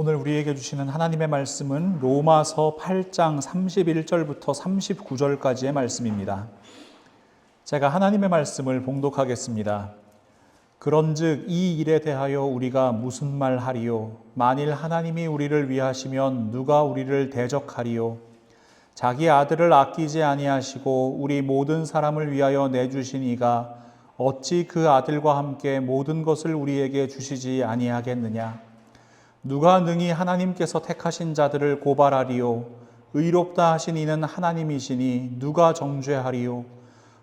오늘 우리에게 주시는 하나님의 말씀은 로마서 8장 31절부터 39절까지의 말씀입니다. 제가 하나님의 말씀을 봉독하겠습니다. 그런즉 이 일에 대하여 우리가 무슨 말하리요? 만일 하나님이 우리를 위하시면 누가 우리를 대적하리요? 자기 아들을 아끼지 아니하시고 우리 모든 사람을 위하여 내주신 이가 어찌 그 아들과 함께 모든 것을 우리에게 주시지 아니하겠느냐? 누가 능히 하나님께서 택하신 자들을 고발하리요? 의롭다 하신 이는 하나님이시니 누가 정죄하리요?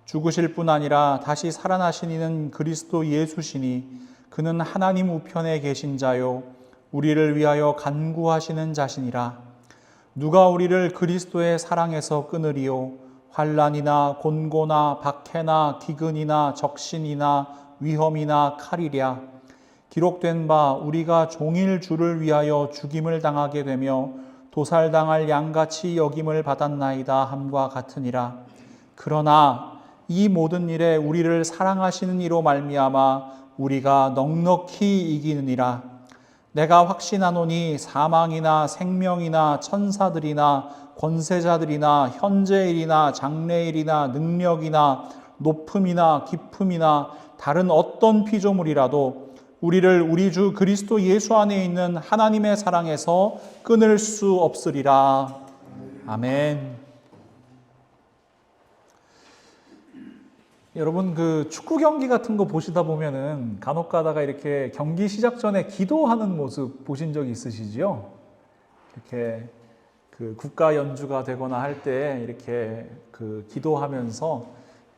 죽으실 뿐 아니라 다시 살아나신 이는 그리스도 예수시니 그는 하나님 우편에 계신 자요 우리를 위하여 간구하시는 자시니라. 누가 우리를 그리스도의 사랑에서 끊으리요? 환난이나 곤고나 박해나 기근이나 적신이나 위험이나 칼이랴. 기록된 바 우리가 종일 주를 위하여 죽임을 당하게 되며 도살당할 양같이 여김을 받았나이다 함과 같으니라. 그러나 이 모든 일에 우리를 사랑하시는 이로 말미암아 우리가 넉넉히 이기느니라. 내가 확신하노니 사망이나 생명이나 천사들이나 권세자들이나 현재일이나 장래일이나 능력이나 높음이나 깊음이나 다른 어떤 피조물이라도 우리를 우리 주 그리스도 예수 안에 있는 하나님의 사랑에서 끊을 수 없으리라. 아멘. 여러분, 그 축구 경기 같은 거 보시다 보면은 간혹 가다가 이렇게 경기 시작 전에 기도하는 모습 보신 적 있으시지요? 이렇게 그 국가 연주가 되거나 할 때 이렇게 그 기도하면서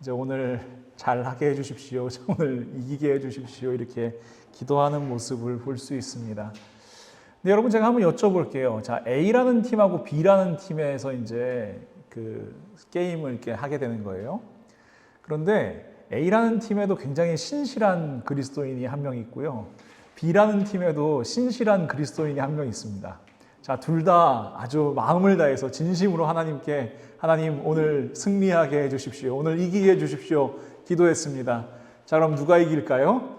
이제 오늘 잘하게 해주십시오. 오늘 이기게 해주십시오. 이렇게 기도하는 모습을 볼 수 있습니다. 근데 여러분, 제가 한번 여쭤볼게요. 자, A라는 팀하고 B라는 팀에서 이제 그 게임을 이렇게 하게 되는 거예요. 그런데 A라는 팀에도 굉장히 신실한 그리스도인이 한 명 있고요. B라는 팀에도 신실한 그리스도인이 한 명 있습니다. 자, 둘 다 아주 마음을 다해서 진심으로 하나님께 하나님 오늘 승리하게 해주십시오. 오늘 이기게 해주십시오. 기도했습니다. 자, 그럼 누가 이길까요?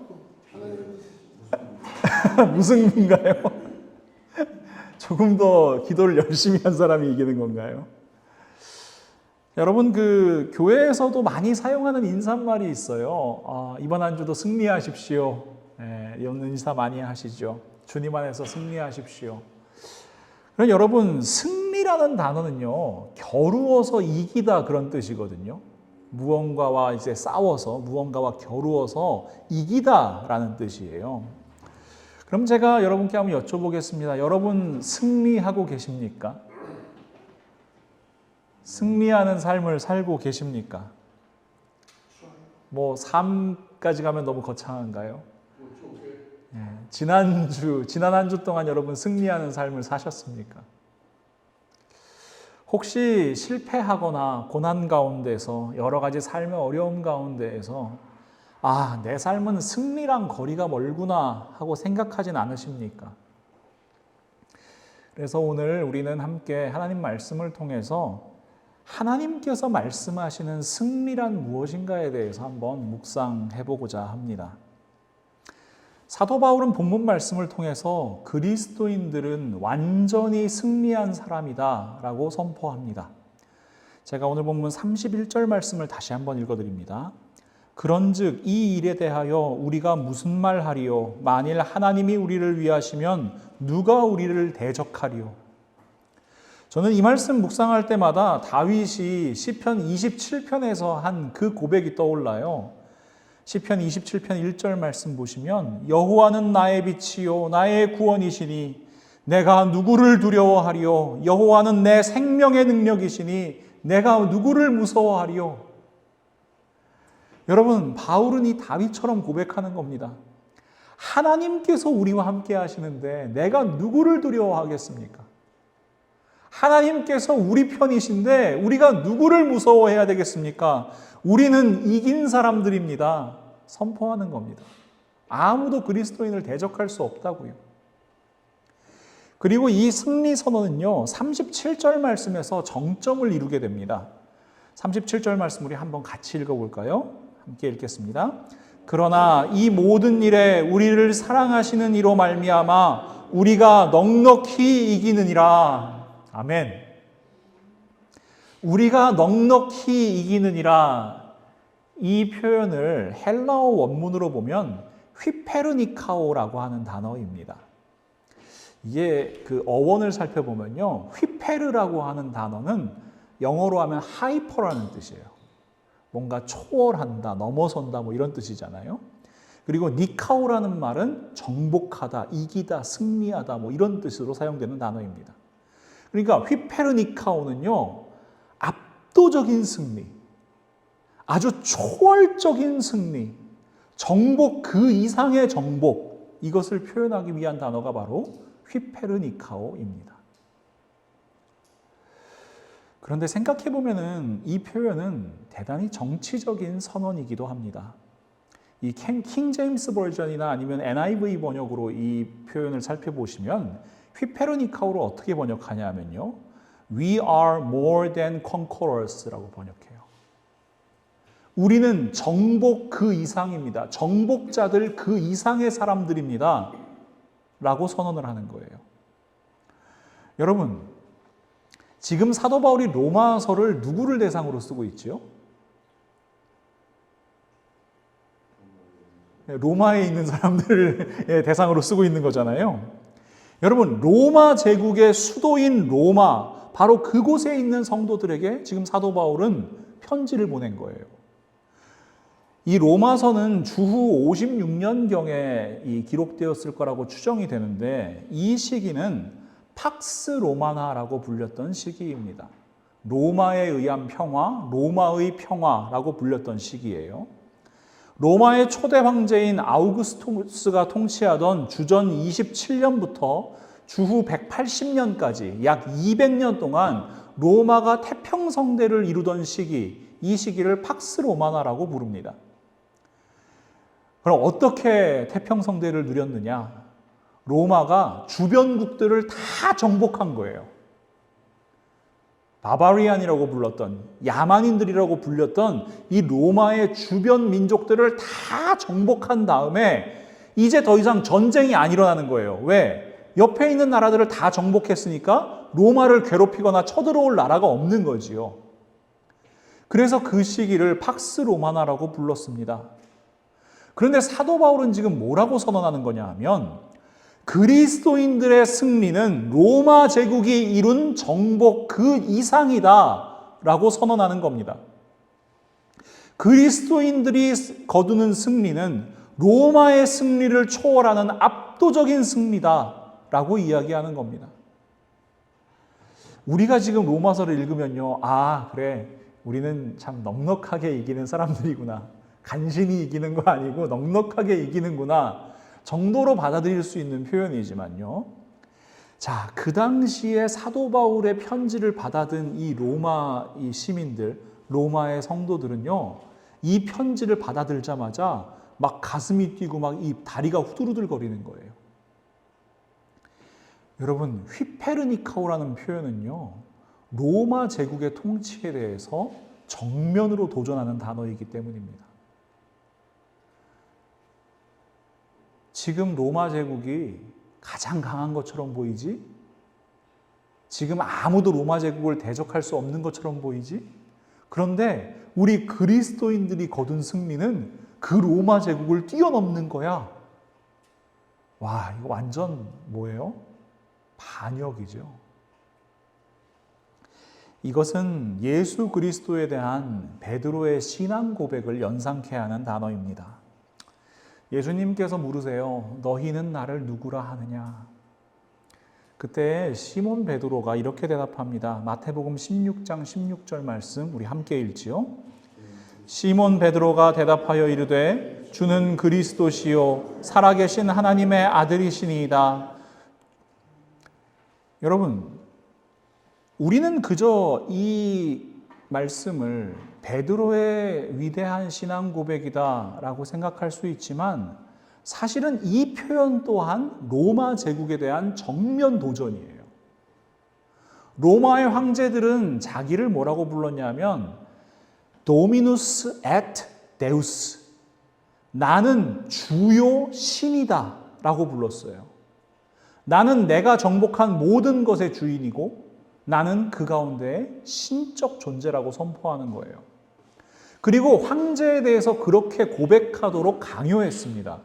무승부인가요? 조금 더 기도를 열심히 한 사람이 이기는 건가요? 여러분, 그 교회에서도 많이 사용하는 인사말이 있어요. 이번 한 주도 승리하십시오. 이런 인사 많이 하시죠. 주님 안에서 승리하십시오. 그럼 여러분, 승리라는 단어는요, 겨루어서 이기다 그런 뜻이거든요. 무언가와 이제 싸워서, 무언가와 겨루어서 이기다라는 뜻이에요. 그럼 제가 여러분께 한번 여쭤보겠습니다. 여러분, 승리하고 계십니까? 승리하는 삶을 살고 계십니까? 뭐 3까지 가면 너무 거창한가요? 지난 한 주 동안 여러분 승리하는 삶을 사셨습니까? 혹시 실패하거나 고난 가운데서 여러 가지 삶의 어려움 가운데에서 내 삶은 승리랑 거리가 멀구나 하고 생각하진 않으십니까? 그래서 오늘 우리는 함께 하나님 말씀을 통해서 하나님께서 말씀하시는 승리란 무엇인가에 대해서 한번 묵상해 보고자 합니다. 사도 바울은 본문 말씀을 통해서 그리스도인들은 완전히 승리한 사람이다 라고 선포합니다. 제가 오늘 본문 31절 말씀을 다시 한번 읽어드립니다. 그런즉 이 일에 대하여 우리가 무슨 말하리요? 만일 하나님이 우리를 위하시면 누가 우리를 대적하리요? 저는 이 말씀 묵상할 때마다 다윗이 시편 27편에서 한 그 고백이 떠올라요. 시편 27편 1절 말씀 보시면 여호와는 나의 빛이요 나의 구원이시니 내가 누구를 두려워하리요? 여호와는 내 생명의 능력이시니 내가 누구를 무서워하리요? 여러분, 바울은 이 다윗처럼 고백하는 겁니다. 하나님께서 우리와 함께 하시는데 내가 누구를 두려워하겠습니까? 하나님께서 우리 편이신데 우리가 누구를 무서워해야 되겠습니까? 우리는 이긴 사람들입니다. 선포하는 겁니다. 아무도 그리스도인을 대적할 수 없다고요. 그리고 이 승리 선언은요, 37절 말씀에서 정점을 이루게 됩니다. 37절 말씀 우리 한번 같이 읽어볼까요? 함께 읽겠습니다. 그러나 이 모든 일에 우리를 사랑하시는 이로 말미암아 우리가 넉넉히 이기느니라. 아멘. 우리가 넉넉히 이기느니라. 이 표현을 헬라어 원문으로 보면 휘페르니카오라고 하는 단어입니다. 이게 그 어원을 살펴보면요, 휘페르라고 하는 단어는 영어로 하면 하이퍼라는 뜻이에요. 뭔가 초월한다, 넘어선다, 뭐 이런 뜻이잖아요. 그리고 니카오라는 말은 정복하다, 이기다, 승리하다, 뭐 이런 뜻으로 사용되는 단어입니다. 그러니까 휘페르니카오는요, 압도적인 승리, 아주 초월적인 승리, 정복 그 이상의 정복, 이것을 표현하기 위한 단어가 바로 휘페르니카오입니다. 그런데 생각해보면 이 표현은 대단히 정치적인 선언이기도 합니다. 이 킹 제임스 버전이나 아니면 NIV 번역으로 이 표현을 살펴보시면 휘페르니카오를 어떻게 번역하냐면요, We are more than conquerors라고 번역해요. 우리는 정복 그 이상입니다. 정복자들 그 이상의 사람들입니다. 라고 선언을 하는 거예요. 여러분, 지금 사도 바울이 로마서를 누구를 대상으로 쓰고 있죠? 로마에 있는 사람들을 대상으로 쓰고 있는 거잖아요. 여러분, 로마 제국의 수도인 로마, 바로 그곳에 있는 성도들에게 지금 사도 바울은 편지를 보낸 거예요. 이 로마서는 주후 56년경에 기록되었을 거라고 추정이 되는데, 이 시기는 팍스 로마나라고 불렸던 시기입니다. 로마에 의한 평화, 로마의 평화라고 불렸던 시기예요. 로마의 초대 황제인 아우구스투스가 통치하던 주전 27년부터 주후 180년까지 약 200년 동안 로마가 태평성대를 이루던 시기, 이 시기를 팍스 로마나라고 부릅니다. 그럼 어떻게 태평성대를 누렸느냐? 로마가 주변국들을 다 정복한 거예요. 바바리안이라고 불렀던, 야만인들이라고 불렸던 이 로마의 주변 민족들을 다 정복한 다음에 이제 더 이상 전쟁이 안 일어나는 거예요. 왜? 옆에 있는 나라들을 다 정복했으니까 로마를 괴롭히거나 쳐들어올 나라가 없는 거지요. 그래서 그 시기를 팍스 로마나라고 불렀습니다. 그런데 사도 바울은 지금 뭐라고 선언하는 거냐 하면, 그리스도인들의 승리는 로마 제국이 이룬 정복 그 이상이다 라고 선언하는 겁니다. 그리스도인들이 거두는 승리는 로마의 승리를 초월하는 압도적인 승리다 라고 이야기하는 겁니다. 우리가 지금 로마서를 읽으면요, 아, 그래, 우리는 참 넉넉하게 이기는 사람들이구나, 간신히 이기는 거 아니고 넉넉하게 이기는구나 정도로 받아들일 수 있는 표현이지만요. 자, 그 당시에 사도 바울의 편지를 받아든 이 로마 이 시민들, 로마의 성도들은요, 이 편지를 받아들자마자 막 가슴이 뛰고 막 이 다리가 후들후들거리는 거예요. 여러분, 휘페르니카오라는 표현은요, 로마 제국의 통치에 대해서 정면으로 도전하는 단어이기 때문입니다. 지금 로마 제국이 가장 강한 것처럼 보이지? 지금 아무도 로마 제국을 대적할 수 없는 것처럼 보이지? 그런데 우리 그리스도인들이 거둔 승리는 그 로마 제국을 뛰어넘는 거야. 와, 이거 완전 뭐예요? 반역이죠. 이것은 예수 그리스도에 대한 베드로의 신앙 고백을 연상케 하는 단어입니다. 예수님께서 물으세요. 너희는 나를 누구라 하느냐? 그때 시몬 베드로가 이렇게 대답합니다. 마태복음 16장 16절 말씀 우리 함께 읽지요. 시몬 베드로가 대답하여 이르되 주는 그리스도시요 살아계신 하나님의 아들이시니이다. 여러분, 우리는 그저 이 말씀을 베드로의 위대한 신앙 고백이다라고 생각할 수 있지만, 사실은 이 표현 또한 로마 제국에 대한 정면 도전이에요. 로마의 황제들은 자기를 뭐라고 불렀냐면 도미누스 et 데우스, 나는 주요 신이다 라고 불렀어요. 나는 내가 정복한 모든 것의 주인이고 나는 그 가운데 신적 존재라고 선포하는 거예요. 그리고 황제에 대해서 그렇게 고백하도록 강요했습니다.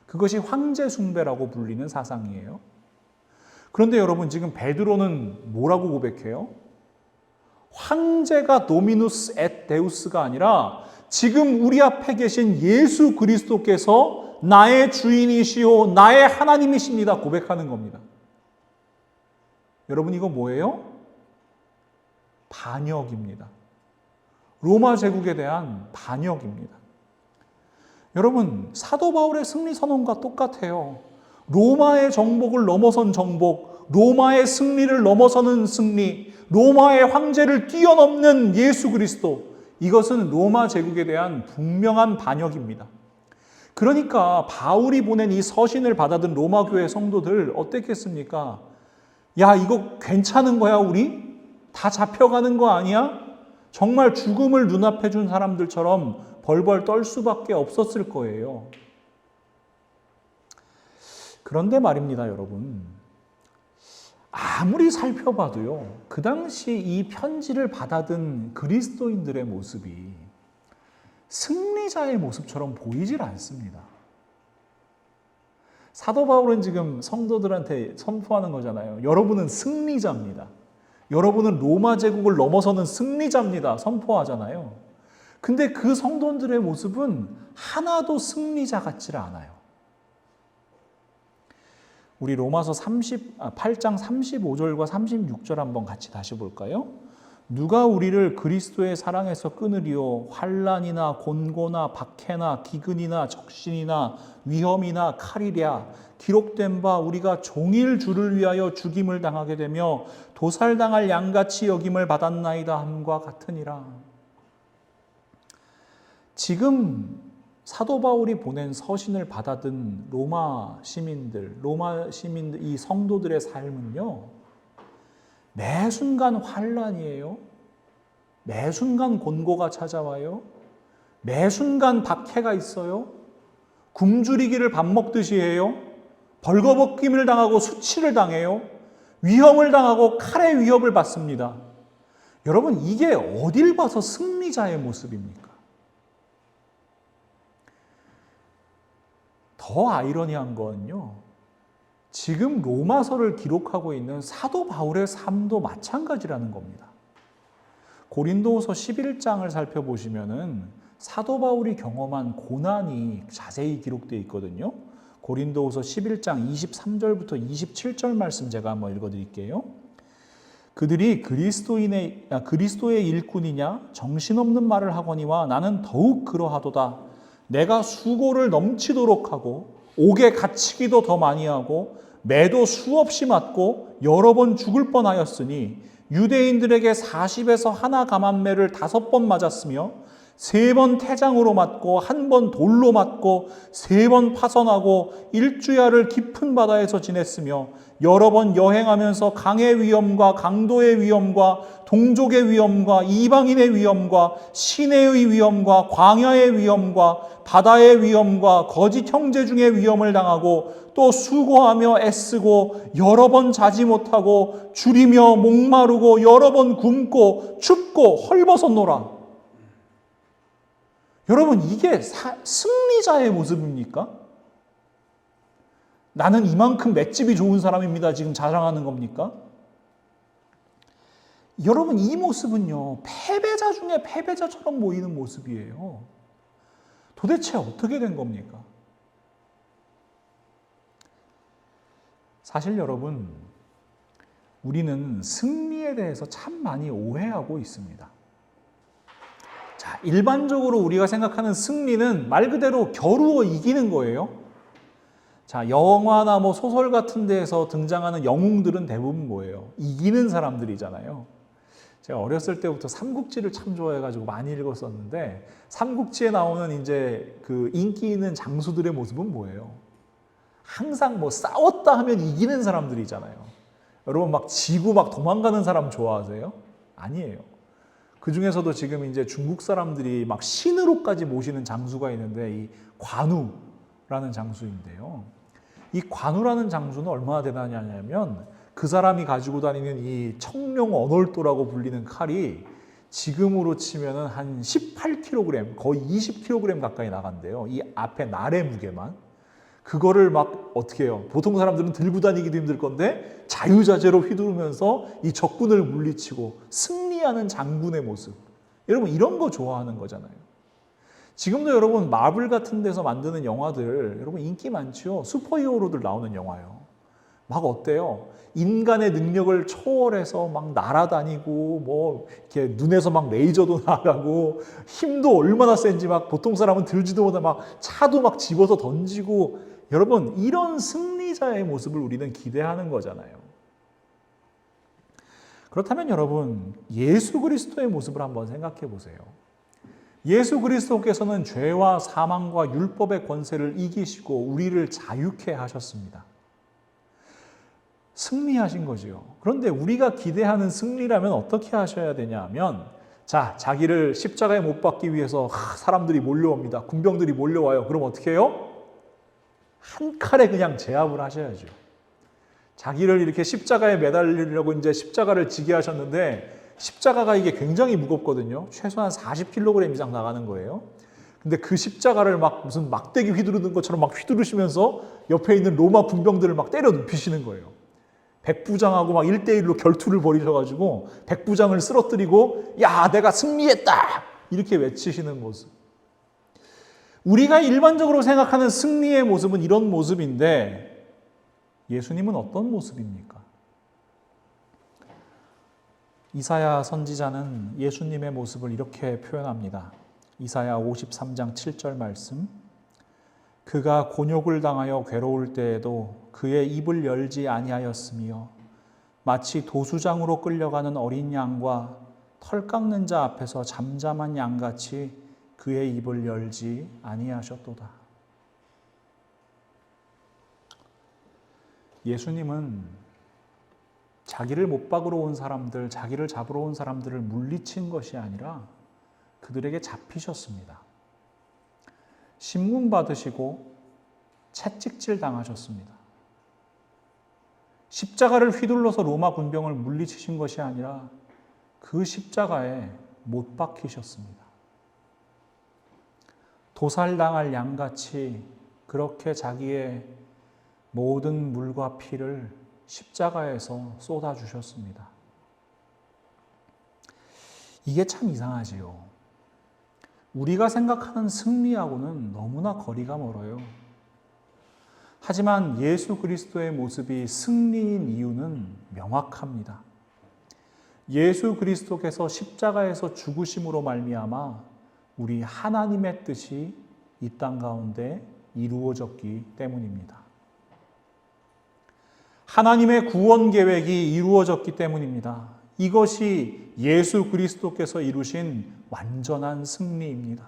그것이 황제 숭배라고 불리는 사상이에요. 그런데 여러분, 지금 베드로는 뭐라고 고백해요? 황제가 도미누스 앳 데우스가 아니라 지금 우리 앞에 계신 예수 그리스도께서 나의 주인이시오 나의 하나님이십니다 고백하는 겁니다. 여러분, 이거 뭐예요? 반역입니다. 로마 제국에 대한 반역입니다. 여러분, 사도 바울의 승리 선언과 똑같아요. 로마의 정복을 넘어선 정복, 로마의 승리를 넘어서는 승리, 로마의 황제를 뛰어넘는 예수 그리스도, 이것은 로마 제국에 대한 분명한 반역입니다. 그러니까 바울이 보낸 이 서신을 받아든 로마 교회 성도들 어땠겠습니까? 야, 이거 괜찮은 거야 우리? 다 잡혀가는 거 아니야? 정말 죽음을 눈앞에 준 사람들처럼 벌벌 떨 수밖에 없었을 거예요. 그런데 말입니다, 여러분. 아무리 살펴봐도요, 그 당시 이 편지를 받아든 그리스도인들의 모습이 승리자의 모습처럼 보이질 않습니다. 사도 바울은 지금 성도들한테 선포하는 거잖아요. 여러분은 승리자입니다. 여러분은 로마 제국을 넘어서는 승리자입니다. 선포하잖아요. 근데 그 성도들의 모습은 하나도 승리자 같지를 않아요. 우리 로마서 8장 35절과 36절 한번 같이 다시 볼까요? 누가 우리를 그리스도의 사랑에서 끊으리요? 환난이나 곤고나 박해나 기근이나 적신이나 위험이나 칼이랴. 기록된 바 우리가 종일 주를 위하여 죽임을 당하게 되며 도살당할 양같이 여김을 받았나이다 함과 같으니라. 지금 사도 바울이 보낸 서신을 받아든 로마 시민들, 이 성도들의 삶은요, 매 순간 환난이에요. 매 순간 곤고가 찾아와요. 매 순간 박해가 있어요. 굶주리기를 밥 먹듯이 해요. 벌거벗김을 당하고 수치를 당해요. 위험을 당하고 칼의 위협을 받습니다. 여러분, 이게 어딜 봐서 승리자의 모습입니까? 더 아이러니한 건요, 지금 로마서를 기록하고 있는 사도 바울의 삶도 마찬가지라는 겁니다. 고린도후서 11장을 살펴보시면은 사도 바울이 경험한 고난이 자세히 기록되어 있거든요. 고린도후서 11장 23절부터 27절 말씀 제가 한번 읽어드릴게요. 그들이 그리스도의 일꾼이냐 정신없는 말을 하거니와 나는 더욱 그러하도다. 내가 수고를 넘치도록 하고 옥에 갇히기도 더 많이 하고 매도 수없이 맞고 여러 번 죽을 뻔하였으니 유대인들에게 40에서 하나 감한매를 5번 맞았으며 3번 태장으로 맞고 1번 돌로 맞고 3번 파선하고 일주야를 깊은 바다에서 지냈으며 여러 번 여행하면서 강의 위험과 강도의 위험과 동족의 위험과 이방인의 위험과 시내의 위험과 광야의 위험과 바다의 위험과 거짓 형제 중의 위험을 당하고 또 수고하며 애쓰고 여러 번 자지 못하고 줄이며 목마르고 여러 번 굶고 춥고 헐벗었노라. 여러분, 이게 승리자의 모습입니까? 나는 이만큼 맷집이 좋은 사람입니다. 지금 자랑하는 겁니까? 여러분, 이 모습은요, 패배자 중에 패배자처럼 보이는 모습이에요. 도대체 어떻게 된 겁니까? 사실 여러분, 우리는 승리에 대해서 참 많이 오해하고 있습니다. 자, 일반적으로 우리가 생각하는 승리는 말 그대로 겨루어 이기는 거예요. 자, 영화나 소설 같은 데에서 등장하는 영웅들은 대부분 뭐예요? 이기는 사람들이잖아요. 제가 어렸을 때부터 삼국지를 참 좋아해가지고 많이 읽었었는데, 삼국지에 나오는 이제 그 인기 있는 장수들의 모습은 뭐예요? 항상 싸웠다 하면 이기는 사람들이잖아요. 여러분, 막 지고 막 도망가는 사람 좋아하세요? 아니에요. 그 중에서도 지금 이제 중국 사람들이 막 신으로까지 모시는 장수가 있는데, 이 관우라는 장수인데요. 이 관우라는 장수는 얼마나 대단하냐면 그 사람이 가지고 다니는 이 청룡 언월도라고 불리는 칼이 지금으로 치면은 한 18kg, 거의 20kg 가까이 나간대요. 이 앞에 날의 무게만. 그거를 막 어떻게 해요? 보통 사람들은 들고 다니기도 힘들 건데 자유자재로 휘두르면서 이 적군을 물리치고 승리하는 장군의 모습. 여러분 이런 거 좋아하는 거잖아요. 지금도 여러분 마블 같은 데서 만드는 영화들 여러분 인기 많죠? 슈퍼히어로들 나오는 영화요. 막 어때요? 인간의 능력을 초월해서 막 날아다니고 뭐 이렇게 눈에서 막 레이저도 나가고 힘도 얼마나 센지 막 보통 사람은 들지도 못해 막 차도 막 집어서 던지고 여러분 이런 승리자의 모습을 우리는 기대하는 거잖아요. 그렇다면 여러분 예수 그리스도의 모습을 한번 생각해 보세요. 예수 그리스도께서는 죄와 사망과 율법의 권세를 이기시고 우리를 자유케 하셨습니다. 승리하신 거죠. 그런데 우리가 기대하는 승리라면 어떻게 하셔야 되냐면 자기를 십자가에 못 박기 위해서 사람들이 몰려옵니다. 군병들이 몰려와요. 그럼 어떻게 해요? 한 칼에 그냥 제압을 하셔야죠. 자기를 이렇게 십자가에 매달리려고 이제 십자가를 지게 하셨는데 십자가가 이게 굉장히 무겁거든요. 최소한 40kg 이상 나가는 거예요. 근데 그 십자가를 막 무슨 막대기 휘두르는 것처럼 막 휘두르시면서 옆에 있는 로마 군병들을 막 때려 눕히시는 거예요. 백부장하고 막 1대1로 결투를 벌이셔가지고 백부장을 쓰러뜨리고 야 내가 승리했다 이렇게 외치시는 모습. 우리가 일반적으로 생각하는 승리의 모습은 이런 모습인데 예수님은 어떤 모습입니까? 이사야 선지자는 예수님의 모습을 이렇게 표현합니다. 이사야 53장 7절 말씀. 그가 곤욕을 당하여 괴로울 때에도 그의 입을 열지 아니하였으며 마치 도수장으로 끌려가는 어린 양과 털 깎는 자 앞에서 잠잠한 양같이 그의 입을 열지 아니하셨도다. 예수님은 자기를 못 박으러 온 사람들, 자기를 잡으러 온 사람들을 물리친 것이 아니라 그들에게 잡히셨습니다. 신문 받으시고 채찍질 당하셨습니다. 십자가를 휘둘러서 로마 군병을 물리치신 것이 아니라 그 십자가에 못 박히셨습니다. 도살당할 양같이 그렇게 자기의 모든 물과 피를 십자가에서 쏟아주셨습니다. 이게 참 이상하지요. 우리가 생각하는 승리하고는 너무나 거리가 멀어요. 하지만 예수 그리스도의 모습이 승리인 이유는 명확합니다. 예수 그리스도께서 십자가에서 죽으심으로 말미암아 우리 하나님의 뜻이 이 땅 가운데 이루어졌기 때문입니다. 하나님의 구원 계획이 이루어졌기 때문입니다. 이것이 예수 그리스도께서 이루신 완전한 승리입니다.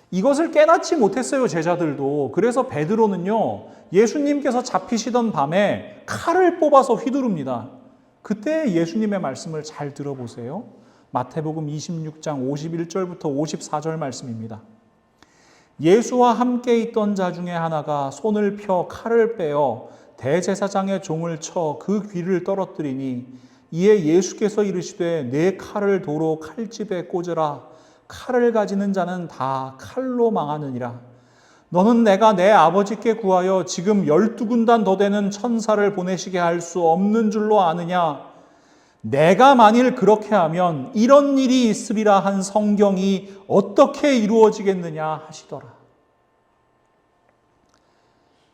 이것을 깨닫지 못했어요, 제자들도. 그래서 베드로는요, 예수님께서 잡히시던 밤에 칼을 뽑아서 휘두릅니다. 그때 예수님의 말씀을 잘 들어보세요. 마태복음 26장 51절부터 54절 말씀입니다. 예수와 함께 있던 자 중에 하나가 손을 펴 칼을 빼어 대제사장의 종을 쳐 그 귀를 떨어뜨리니 이에 예수께서 이르시되 내 칼을 도로 칼집에 꽂으라. 칼을 가지는 자는 다 칼로 망하느니라. 너는 내가 내 아버지께 구하여 지금 12군단 더 되는 천사를 보내시게 할 수 없는 줄로 아느냐. 내가 만일 그렇게 하면 이런 일이 있으리라 한 성경이 어떻게 이루어지겠느냐 하시더라.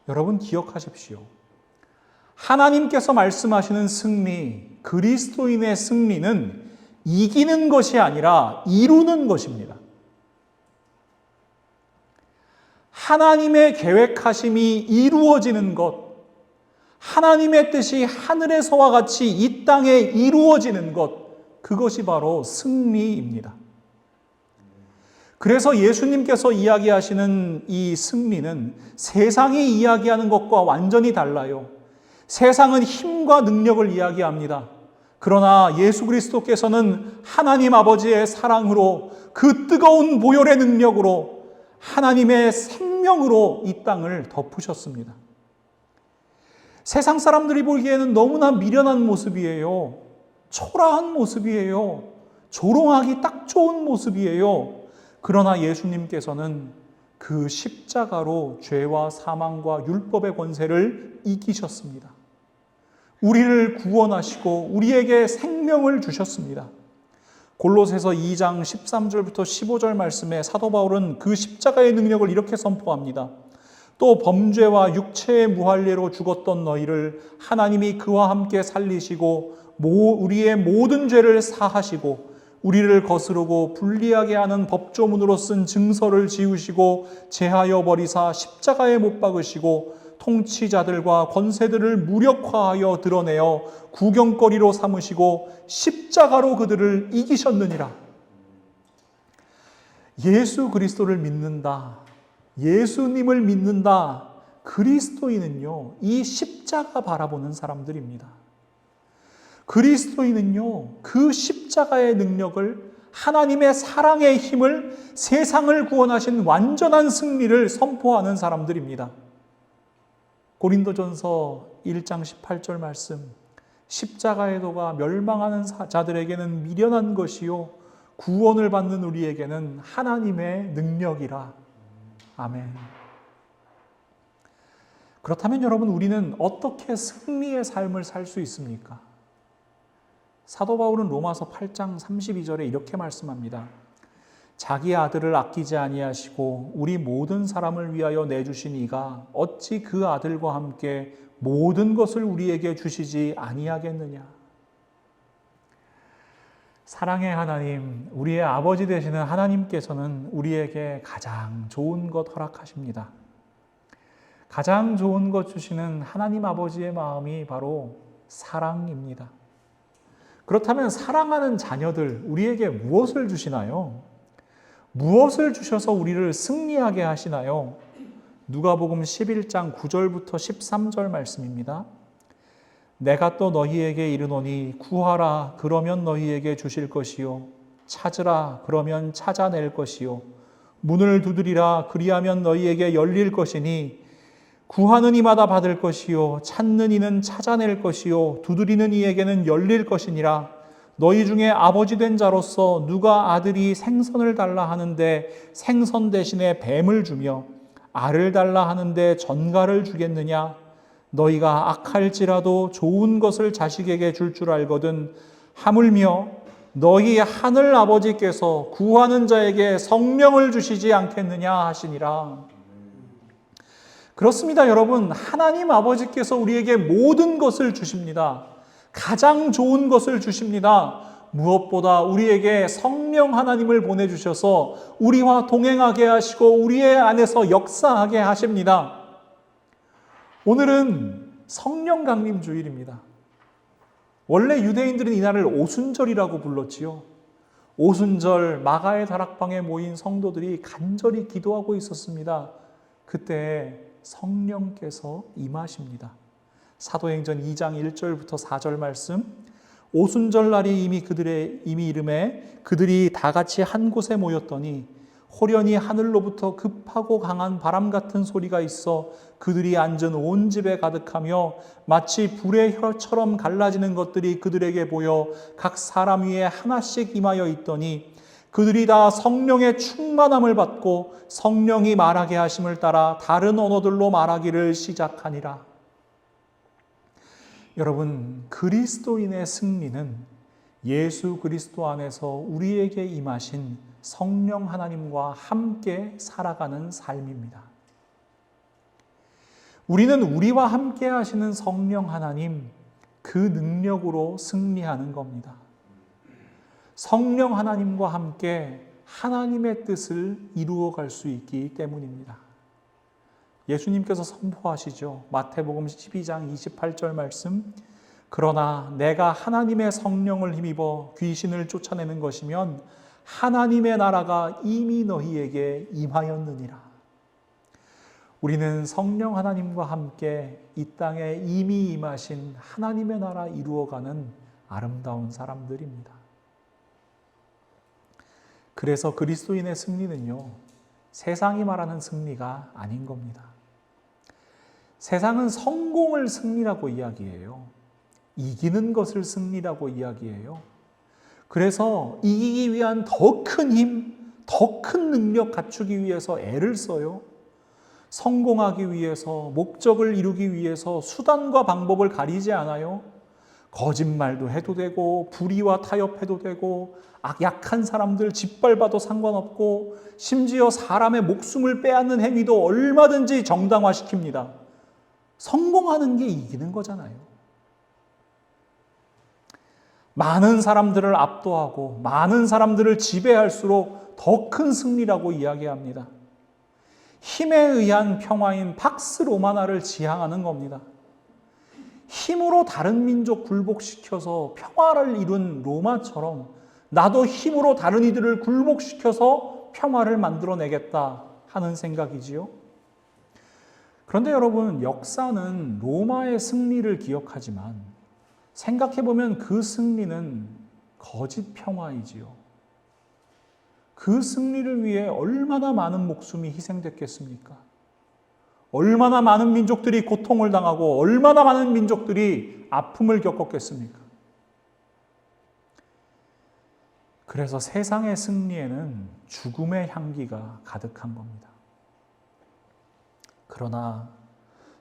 여러분 기억하십시오. 하나님께서 말씀하시는 승리, 그리스도인의 승리는 이기는 것이 아니라 이루는 것입니다. 하나님의 계획하심이 이루어지는 것, 하나님의 뜻이 하늘에서와 같이 이 땅에 이루어지는 것, 그것이 바로 승리입니다. 그래서 예수님께서 이야기하시는 이 승리는 세상이 이야기하는 것과 완전히 달라요. 세상은 힘과 능력을 이야기합니다. 그러나 예수 그리스도께서는 하나님 아버지의 사랑으로 그 뜨거운 보혈의 능력으로 하나님의 생명으로 이 땅을 덮으셨습니다. 세상 사람들이 보기에는 너무나 미련한 모습이에요. 초라한 모습이에요. 조롱하기 딱 좋은 모습이에요. 그러나 예수님께서는 그 십자가로 죄와 사망과 율법의 권세를 이기셨습니다. 우리를 구원하시고 우리에게 생명을 주셨습니다. 골로새서 2장 13절부터 15절 말씀에 사도 바울은 그 십자가의 능력을 이렇게 선포합니다. 또 범죄와 육체의 무할례로 죽었던 너희를 하나님이 그와 함께 살리시고 우리의 모든 죄를 사하시고 우리를 거스르고 불리하게 하는 법조문으로 쓴 증서를 지우시고 제하여 버리사 십자가에 못 박으시고 통치자들과 권세들을 무력화하여 드러내어 구경거리로 삼으시고 십자가로 그들을 이기셨느니라. 예수 그리스도를 믿는다. 예수님을 믿는다. 그리스도인은요, 이 십자가 바라보는 사람들입니다. 그리스도인은요, 그 십자가의 능력을, 하나님의 사랑의 힘을, 세상을 구원하신 완전한 승리를 선포하는 사람들입니다. 고린도전서 1장 18절 말씀, 십자가의 도가 멸망하는 자들에게는 미련한 것이요 구원을 받는 우리에게는 하나님의 능력이라. 아멘. 그렇다면 여러분, 우리는 어떻게 승리의 삶을 살 수 있습니까? 사도 바울은 로마서 8장 32절에 이렇게 말씀합니다. 자기 아들을 아끼지 아니하시고 우리 모든 사람을 위하여 내주신 이가 어찌 그 아들과 함께 모든 것을 우리에게 주시지 아니하겠느냐. 사랑의 하나님, 우리의 아버지 되시는 하나님께서는 우리에게 가장 좋은 것 허락하십니다. 가장 좋은 것 주시는 하나님 아버지의 마음이 바로 사랑입니다. 그렇다면 사랑하는 자녀들, 우리에게 무엇을 주시나요? 무엇을 주셔서 우리를 승리하게 하시나요? 누가복음 11장 9절부터 13절 말씀입니다. 내가 또 너희에게 이르노니 구하라 그러면 너희에게 주실 것이요 찾으라 그러면 찾아낼 것이요 문을 두드리라 그리하면 너희에게 열릴 것이니 구하는 이마다 받을 것이요 찾는 이는 찾아낼 것이요 두드리는 이에게는 열릴 것이니라. 너희 중에 아버지 된 자로서 누가 아들이 생선을 달라 하는데 생선 대신에 뱀을 주며 알을 달라 하는데 전갈을 주겠느냐? 너희가 악할지라도 좋은 것을 자식에게 줄 줄 알거든 하물며 너희 하늘 아버지께서 구하는 자에게 성령을 주시지 않겠느냐 하시니라. 그렇습니다, 여러분. 하나님 아버지께서 우리에게 모든 것을 주십니다. 가장 좋은 것을 주십니다. 무엇보다 우리에게 성령 하나님을 보내주셔서 우리와 동행하게 하시고 우리의 안에서 역사하게 하십니다. 오늘은 성령 강림 주일입니다. 원래 유대인들은 이날을 오순절이라고 불렀지요. 오순절 마가의 다락방에 모인 성도들이 간절히 기도하고 있었습니다. 그때 성령께서 임하십니다. 사도행전 2장 1절부터 4절 말씀, 오순절 날이 이미 이름에 그들이 다 같이 한 곳에 모였더니 호련히 하늘로부터 급하고 강한 바람 같은 소리가 있어 그들이 앉은 온 집에 가득하며 마치 불의 혀처럼 갈라지는 것들이 그들에게 보여 각 사람 위에 하나씩 임하여 있더니 그들이 다 성령의 충만함을 받고 성령이 말하게 하심을 따라 다른 언어들로 말하기를 시작하니라. 여러분, 그리스도인의 승리는 예수 그리스도 안에서 우리에게 임하신 성령 하나님과 함께 살아가는 삶입니다. 우리는 우리와 함께 하시는 성령 하나님, 그 능력으로 승리하는 겁니다. 성령 하나님과 함께 하나님의 뜻을 이루어갈 수 있기 때문입니다. 예수님께서 선포하시죠. 마태복음 12장 28절 말씀, 그러나 내가 하나님의 성령을 힘입어 귀신을 쫓아내는 것이면 하나님의 나라가 이미 너희에게 임하였느니라. 우리는 성령 하나님과 함께 이 땅에 이미 임하신 하나님의 나라 이루어가는 아름다운 사람들입니다. 그래서 그리스도인의 승리는요, 세상이 말하는 승리가 아닌 겁니다. 세상은 성공을 승리라고 이야기해요. 이기는 것을 승리라고 이야기해요. 그래서 이기기 위한 더 큰 힘, 더 큰 능력 갖추기 위해서 애를 써요. 성공하기 위해서, 목적을 이루기 위해서 수단과 방법을 가리지 않아요. 거짓말도 해도 되고, 불의와 타협해도 되고, 약한 사람들 짓밟아도 상관없고, 심지어 사람의 목숨을 빼앗는 행위도 얼마든지 정당화시킵니다. 성공하는 게 이기는 거잖아요. 많은 사람들을 압도하고 많은 사람들을 지배할수록 더 큰 승리라고 이야기합니다. 힘에 의한 평화인 팍스 로마나를 지향하는 겁니다. 힘으로 다른 민족 굴복시켜서 평화를 이룬 로마처럼 나도 힘으로 다른 이들을 굴복시켜서 평화를 만들어내겠다 하는 생각이지요. 그런데 여러분, 역사는 로마의 승리를 기억하지만 생각해보면 그 승리는 거짓 평화이지요. 그 승리를 위해 얼마나 많은 목숨이 희생됐겠습니까? 얼마나 많은 민족들이 고통을 당하고 얼마나 많은 민족들이 아픔을 겪었겠습니까? 그래서 세상의 승리에는 죽음의 향기가 가득한 겁니다. 그러나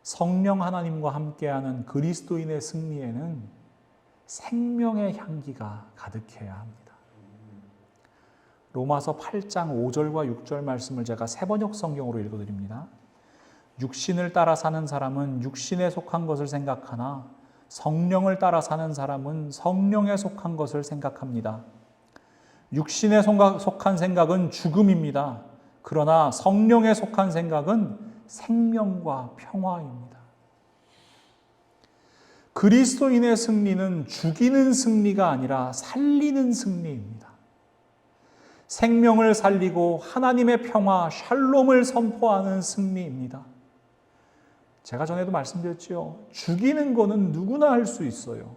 성령 하나님과 함께하는 그리스도인의 승리에는 생명의 향기가 가득해야 합니다. 로마서 8장 5절과 6절 말씀을 제가 세번역 성경으로 읽어드립니다. 육신을 따라 사는 사람은 육신에 속한 것을 생각하나 성령을 따라 사는 사람은 성령에 속한 것을 생각합니다. 육신에 속한 생각은 죽음입니다. 그러나 성령에 속한 생각은 생명과 평화입니다. 그리스도인의 승리는 죽이는 승리가 아니라 살리는 승리입니다. 생명을 살리고 하나님의 평화, 샬롬을 선포하는 승리입니다. 제가 전에도 말씀드렸죠. 죽이는 거는 누구나 할 수 있어요.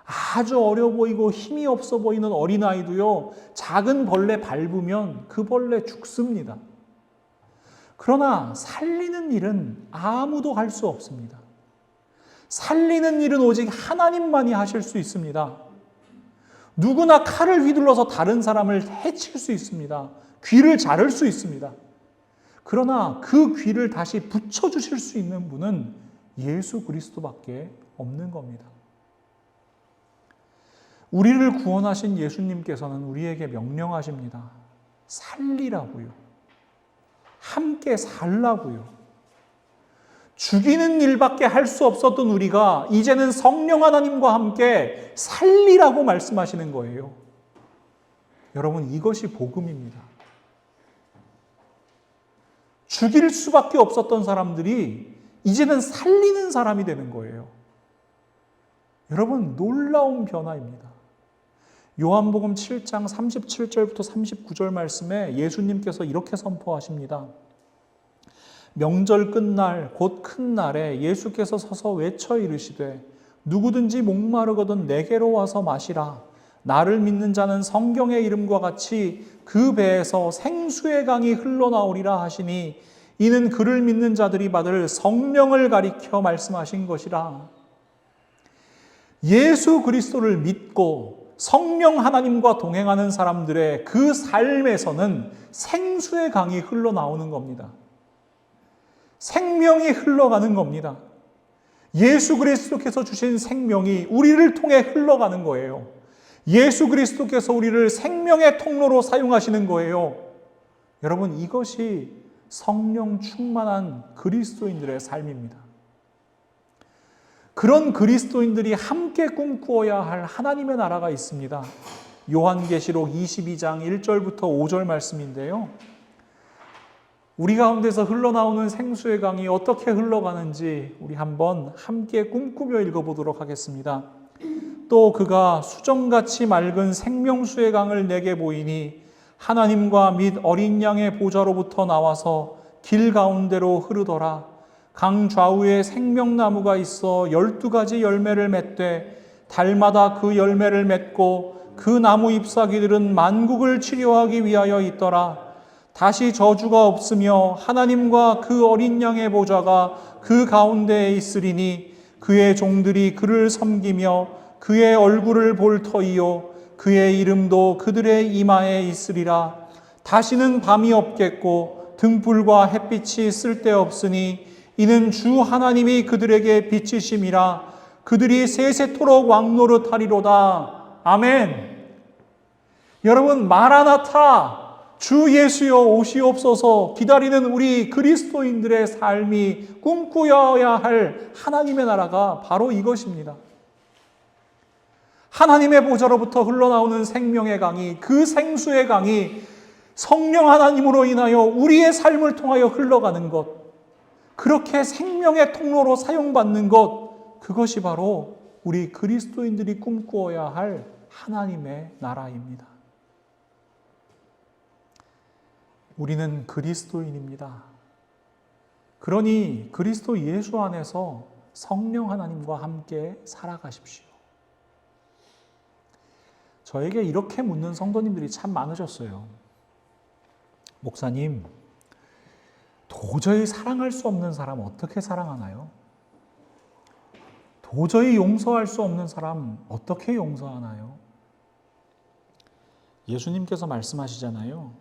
아주 어려 보이고 힘이 없어 보이는 어린아이도요, 작은 벌레 밟으면 그 벌레 죽습니다. 그러나 살리는 일은 아무도 할 수 없습니다. 살리는 일은 오직 하나님만이 하실 수 있습니다. 누구나 칼을 휘둘러서 다른 사람을 해칠 수 있습니다. 귀를 자를 수 있습니다. 그러나 그 귀를 다시 붙여주실 수 있는 분은 예수 그리스도밖에 없는 겁니다. 우리를 구원하신 예수님께서는 우리에게 명령하십니다. 살리라고요. 함께 살라고요. 죽이는 일밖에 할 수 없었던 우리가 이제는 성령 하나님과 함께 살리라고 말씀하시는 거예요. 여러분, 이것이 복음입니다. 죽일 수밖에 없었던 사람들이 이제는 살리는 사람이 되는 거예요. 여러분, 놀라운 변화입니다. 요한복음 7장 37절부터 39절 말씀에 예수님께서 이렇게 선포하십니다. 명절 끝날 곧 큰 날에 예수께서 서서 외쳐 이르시되 누구든지 목마르거든 내게로 와서 마시라. 나를 믿는 자는 성경의 이름과 같이 그 배에서 생수의 강이 흘러나오리라 하시니 이는 그를 믿는 자들이 받을 성령을 가리켜 말씀하신 것이라. 예수 그리스도를 믿고 성령 하나님과 동행하는 사람들의 그 삶에서는 생수의 강이 흘러나오는 겁니다. 생명이 흘러가는 겁니다. 예수 그리스도께서 주신 생명이 우리를 통해 흘러가는 거예요. 예수 그리스도께서 우리를 생명의 통로로 사용하시는 거예요. 여러분, 이것이 성령 충만한 그리스도인들의 삶입니다. 그런 그리스도인들이 함께 꿈꾸어야 할 하나님의 나라가 있습니다. 요한계시록 22장 1절부터 5절 말씀인데요. 우리 가운데서 흘러나오는 생수의 강이 어떻게 흘러가는지 우리 한번 함께 꿈꾸며 읽어보도록 하겠습니다. 또 그가 수정같이 맑은 생명수의 강을 내게 보이니 하나님과 및 어린 양의 보좌로부터 나와서 길 가운데로 흐르더라. 강 좌우에 생명나무가 있어 12가지 열매를 맺되 달마다 그 열매를 맺고 그 나무 잎사귀들은 만국을 치료하기 위하여 있더라. 다시 저주가 없으며 하나님과 그 어린 양의 보좌가 그 가운데에 있으리니 그의 종들이 그를 섬기며 그의 얼굴을 볼 터이요 그의 이름도 그들의 이마에 있으리라. 다시는 밤이 없겠고 등불과 햇빛이 쓸데없으니 이는 주 하나님이 그들에게 빛이심이라. 그들이 세세토록 왕노릇하리로다. 아멘. 여러분, 마라나타, 주 예수여 오시옵소서 기다리는 우리 그리스도인들의 삶이 꿈꾸어야 할 하나님의 나라가 바로 이것입니다. 하나님의 보좌로부터 흘러나오는 생명의 강이, 그 생수의 강이 성령 하나님으로 인하여 우리의 삶을 통하여 흘러가는 것, 그렇게 생명의 통로로 사용받는 것, 그것이 바로 우리 그리스도인들이 꿈꾸어야 할 하나님의 나라입니다. 우리는 그리스도인입니다. 그러니 그리스도 예수 안에서 성령 하나님과 함께 살아가십시오. 저에게 이렇게 묻는 성도님들이 참 많으셨어요. 목사님, 도저히 사랑할 수 없는 사람 어떻게 사랑하나요? 도저히 용서할 수 없는 사람 어떻게 용서하나요? 예수님께서 말씀하시잖아요.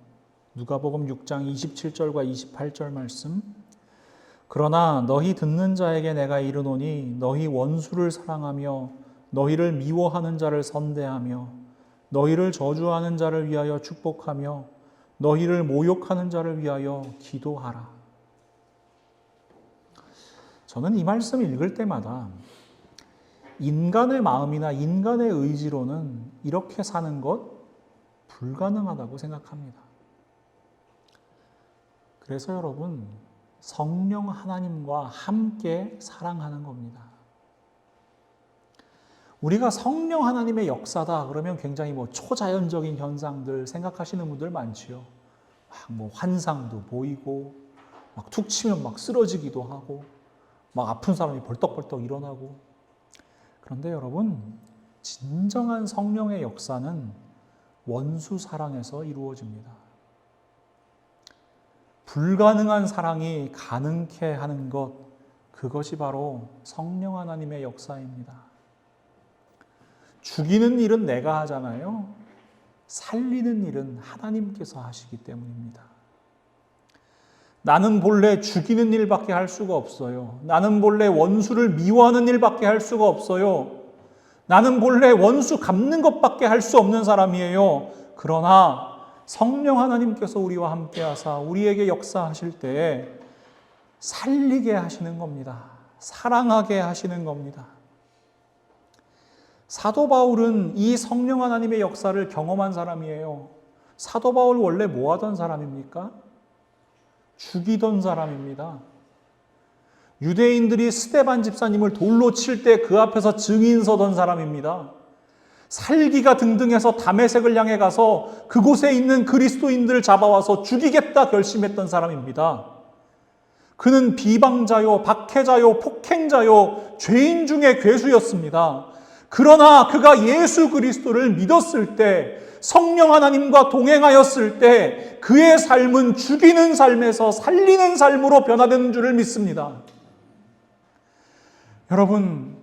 누가복음 6장 27절과 28절 말씀. 그러나 너희 듣는 자에게 내가 이르노니 너희 원수를 사랑하며 너희를 미워하는 자를 선대하며 너희를 저주하는 자를 위하여 축복하며 너희를 모욕하는 자를 위하여 기도하라. 저는 이 말씀을 읽을 때마다 인간의 마음이나 인간의 의지로는 이렇게 사는 것 불가능하다고 생각합니다. 그래서 여러분, 성령 하나님과 함께 사랑하는 겁니다. 우리가 성령 하나님의 역사다 그러면 굉장히 초자연적인 현상들 생각하시는 분들 많지요. 막 환상도 보이고, 막 툭 치면 막 쓰러지기도 하고, 막 아픈 사람이 벌떡벌떡 일어나고. 그런데 여러분, 진정한 성령의 역사는 원수 사랑에서 이루어집니다. 불가능한 사랑이 가능케 하는 것, 그것이 바로 성령 하나님의 역사입니다. 죽이는 일은 내가 하잖아요. 살리는 일은 하나님께서 하시기 때문입니다. 나는 본래 죽이는 일밖에 할 수가 없어요. 나는 본래 원수를 미워하는 일밖에 할 수가 없어요. 나는 본래 원수 갚는 것밖에 할 수 없는 사람이에요. 그러나 성령 하나님께서 우리와 함께 하사 우리에게 역사하실 때에 살리게 하시는 겁니다. 사랑하게 하시는 겁니다. 사도 바울은 이 성령 하나님의 역사를 경험한 사람이에요. 사도 바울 원래 뭐 하던 사람입니까? 죽이던 사람입니다. 유대인들이 스데반 집사님을 돌로 칠 때 그 앞에서 증인 서던 사람입니다. 살기가 등등해서 다메섹을 향해 가서 그곳에 있는 그리스도인들을 잡아와서 죽이겠다 결심했던 사람입니다. 그는 비방자요, 박해자요, 폭행자요, 죄인 중에 괴수였습니다. 그러나 그가 예수 그리스도를 믿었을 때, 성령 하나님과 동행하였을 때 그의 삶은 죽이는 삶에서 살리는 삶으로 변화되는 줄을 믿습니다. 여러분,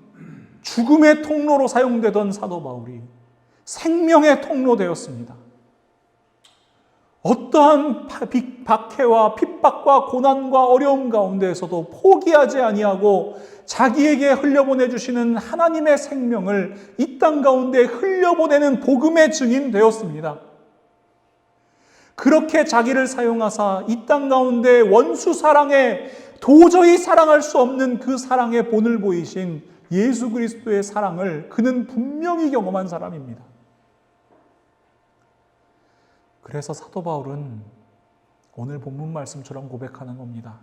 죽음의 통로로 사용되던 사도 바울이 생명의 통로 되었습니다. 어떠한 박해와 핍박과 고난과 어려움 가운데에서도 포기하지 아니하고 자기에게 흘려보내 주시는 하나님의 생명을 이 땅 가운데 흘려보내는 복음의 증인 되었습니다. 그렇게 자기를 사용하사 이 땅 가운데 원수 사랑에 도저히 사랑할 수 없는 그 사랑의 본을 보이신 예수 그리스도의 사랑을 그는 분명히 경험한 사람입니다. 그래서 사도 바울은 오늘 본문 말씀처럼 고백하는 겁니다.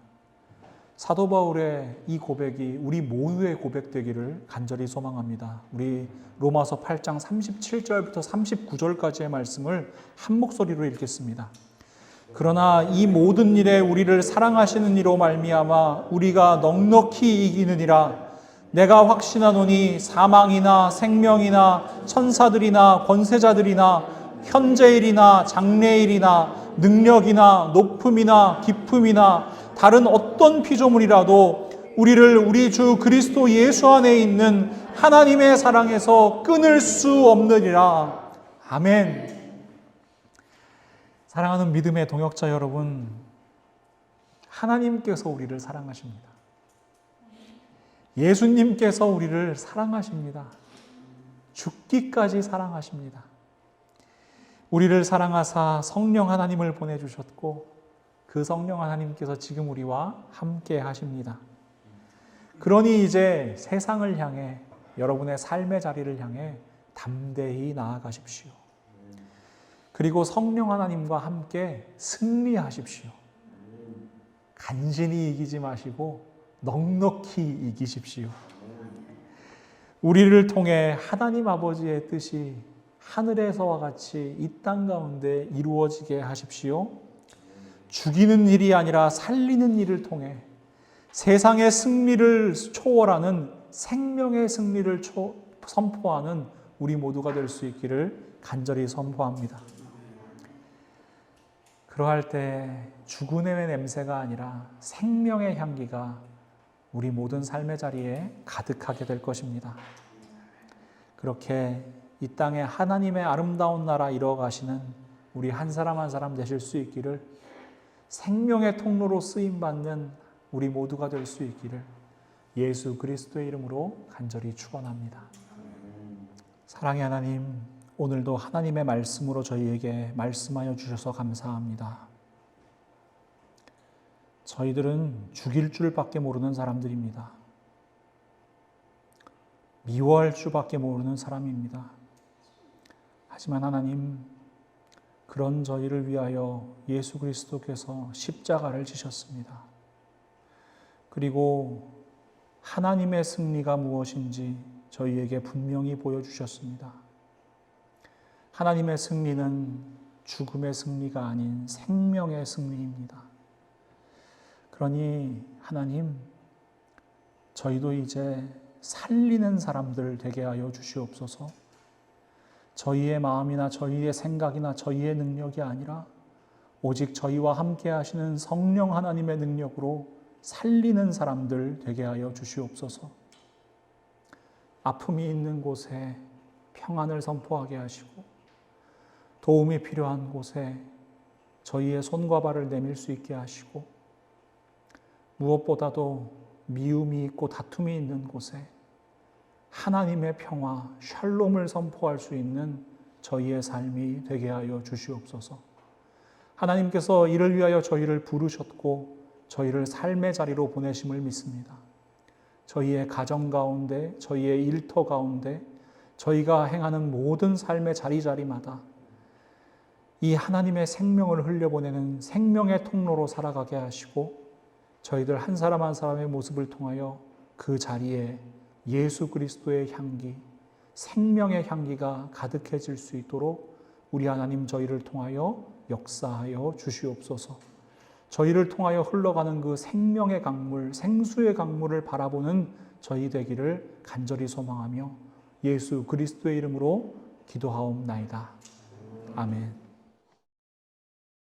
사도 바울의 이 고백이 우리 모두의 고백되기를 간절히 소망합니다. 우리 로마서 8장 37절부터 39절까지의 말씀을 한 목소리로 읽겠습니다. 그러나 이 모든 일에 우리를 사랑하시는 이로 말미암아 우리가 넉넉히 이기느니라. 내가 확신하노니 사망이나 생명이나 천사들이나 권세자들이나 현재일이나 장래일이나 능력이나 높음이나 기쁨이나 다른 어떤 피조물이라도 우리를 우리 주 그리스도 예수 안에 있는 하나님의 사랑에서 끊을 수 없느니라. 아멘. 사랑하는 믿음의 동역자 여러분, 하나님께서 우리를 사랑하십니다. 예수님께서 우리를 사랑하십니다. 죽기까지 사랑하십니다. 우리를 사랑하사 성령 하나님을 보내주셨고 그 성령 하나님께서 지금 우리와 함께 하십니다. 그러니 이제 세상을 향해 여러분의 삶의 자리를 향해 담대히 나아가십시오. 그리고 성령 하나님과 함께 승리하십시오. 간신히 이기지 마시고 넉넉히 이기십시오. 우리를 통해 하나님 아버지의 뜻이 하늘에서와 같이 이 땅 가운데 이루어지게 하십시오. 죽이는 일이 아니라 살리는 일을 통해 세상의 승리를 초월하는 생명의 승리를 선포하는 우리 모두가 될 수 있기를 간절히 선포합니다. 그러할 때 죽음의 냄새가 아니라 생명의 향기가 우리 모든 삶의 자리에 가득하게 될 것입니다. 그렇게 이 땅에 하나님의 아름다운 나라 이뤄가시는 우리 한 사람 한 사람 되실 수 있기를, 생명의 통로로 쓰임받는 우리 모두가 될 수 있기를 예수 그리스도의 이름으로 간절히 축원합니다. 사랑의 하나님, 오늘도 하나님의 말씀으로 저희에게 말씀하여 주셔서 감사합니다. 저희들은 죽일 줄밖에 모르는 사람들입니다. 미워할 줄밖에 모르는 사람입니다. 하지만 하나님, 그런 저희를 위하여 예수 그리스도께서 십자가를 지셨습니다. 그리고 하나님의 승리가 무엇인지 저희에게 분명히 보여주셨습니다. 하나님의 승리는 죽음의 승리가 아닌 생명의 승리입니다. 그러니 하나님, 저희도 이제 살리는 사람들 되게 하여 주시옵소서. 저희의 마음이나 저희의 생각이나 저희의 능력이 아니라 오직 저희와 함께 하시는 성령 하나님의 능력으로 살리는 사람들 되게 하여 주시옵소서. 아픔이 있는 곳에 평안을 선포하게 하시고, 도움이 필요한 곳에 저희의 손과 발을 내밀 수 있게 하시고, 무엇보다도 미움이 있고 다툼이 있는 곳에 하나님의 평화, 샬롬을 선포할 수 있는 저희의 삶이 되게 하여 주시옵소서. 하나님께서 이를 위하여 저희를 부르셨고 저희를 삶의 자리로 보내심을 믿습니다. 저희의 가정 가운데, 저희의 일터 가운데, 저희가 행하는 모든 삶의 자리자리마다 이 하나님의 생명을 흘려보내는 생명의 통로로 살아가게 하시고, 저희들 한 사람 한 사람의 모습을 통하여 그 자리에 예수 그리스도의 향기, 생명의 향기가 가득해질 수 있도록 우리 하나님 저희를 통하여 역사하여 주시옵소서. 저희를 통하여 흘러가는 그 생명의 강물, 생수의 강물을 바라보는 저희 되기를 간절히 소망하며 예수 그리스도의 이름으로 기도하옵나이다. 아멘.